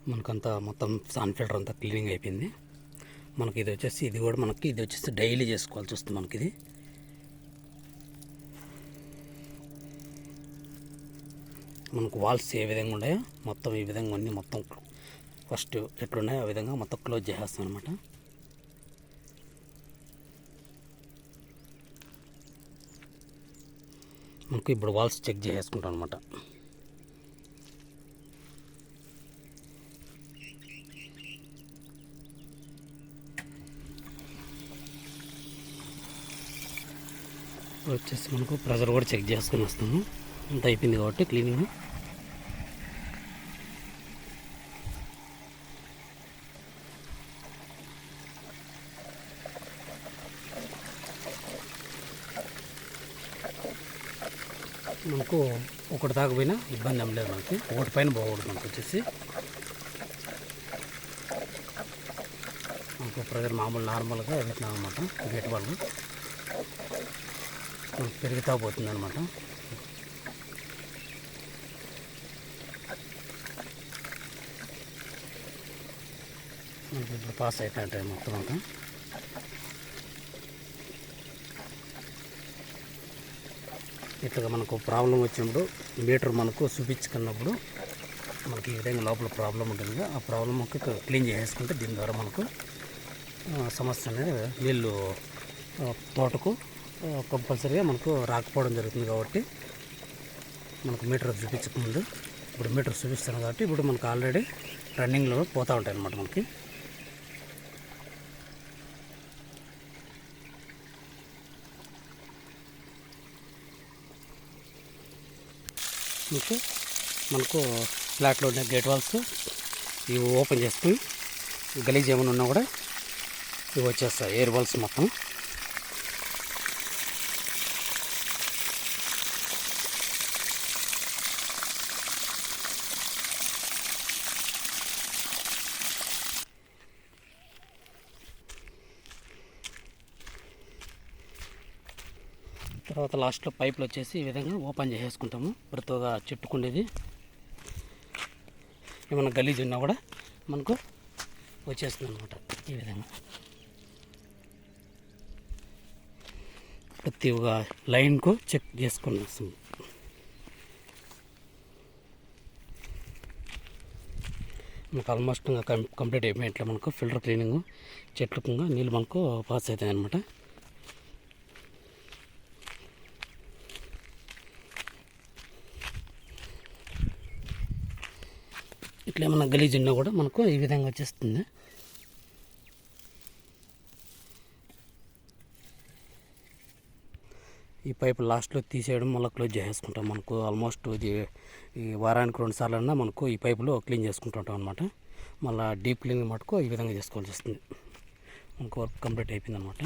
మనకంతా మొత్తం San filter అంతా క్లీనింగ్ అయిపోయింది. మనకి ఇది వచ్చేసి ఇది కూడా మనకి ఇది వచ్చేసి డైలీ చేసుకోవాల్సి వస్తుంది. మనకి ఇది మనకు వాల్స్ ఏ విధంగా ఉన్నాయో మొత్తం ఈ విధంగా అన్నీ మొత్తం ఫస్ట్ ఎట్లున్నాయో ఆ విధంగా మొత్తం క్లోజ్ చేసేస్తాం అనమాట. మనకు ఇప్పుడు వాల్స్ చెక్ చేసుకుంటాం అనమాట. వచ్చేసి మనకు ప్రెజర్ కూడా చెక్ చేసుకుని వస్తాము. అంత అయిపోయింది కాబట్టి క్లీనింగ్. మనకు ఒకటి దాకా పోయినా ఇబ్బంది ఏం లేదు. మనకి ఒకటి పైన పోకూడదు. మనకు వచ్చేసి మనకు ప్రెజర్ మామూలు నార్మల్గా పెట్టినాం అనమాట. గేట్ వాళ్ళు మనకు పెరుగుతా పోతుంది అనమాట. మనకి ఇప్పుడు పాస్ అవుతాయి మొత్తం అంతా. ఇట్లా మనకు ప్రాబ్లం వచ్చినప్పుడు మీటర్ మనకు చూపించుకున్నప్పుడు మనకి ఈ విధంగా లోపల ప్రాబ్లం ఉంటుంది. ఆ ప్రాబ్లం క్లీన్ చేసుకుంటే దీని ద్వారా మనకు సమస్య అనేది నీళ్ళు తోటకు కంపల్సరీగా మనకు రాకపోవడం జరుగుతుంది. కాబట్టి మనకు మీటర్ చూపించకముందు ఇప్పుడు మీటర్ చూపిస్తాను కాబట్టి ఇప్పుడు మనకు ఆల్రెడీ రన్నింగ్లో పోతూ ఉంటాయి అన్నమాట. మనకి ఓకే. మనకు ఫ్లాట్లో ఉన్న గేట్ వాల్స్ ఇవి ఓపెన్ చేసుకుని గలీజ్ ఏమైనా ఉన్నా కూడా ఇవి వచ్చేస్తాయి ఎయిర్ వాల్స్ మొత్తం. తర్వాత లాస్ట్లో పైపులు వచ్చేసి ఈ విధంగా ఓపెన్ చేసేసుకుంటాము. ప్రతిగా చుట్టుకుండేది ఏమైనా గలీజ్ ఉన్నా కూడా మనకు వచ్చేస్తుంది అనమాట. ఈ విధంగా ప్రతి ఒక్క లైన్కు చెక్ చేసుకొని వస్తుంది. మనకు ఆల్మోస్ట్ కంప్లీట్ అయిపోయి ఇట్లా మనకు ఫిల్టర్ క్లీనింగ్ చెట్లకు నీళ్ళు మనకు పాస్ అవుతాయి అనమాట. ఇట్లా ఏమన్నా గలీజ్ ఉన్నా కూడా మనకు ఈ విధంగా వచ్చేస్తుంది. ఈ పైపు లాస్ట్లో తీసేయడం మళ్ళీ క్లోజ్ చేసేసుకుంటాం. మనకు ఆల్మోస్ట్ ఇది ఈ వారానికి 2 సార్లన్నా మనకు ఈ పైపులో క్లీన్ చేసుకుంటుంటాం అనమాట. మళ్ళీ డీప్ క్లీనింగ్ మటుకు ఈ విధంగా చేసుకోవాల్సి వస్తుంది. మనకు వర్క్ కంప్లీట్ అయిపోయింది అనమాట.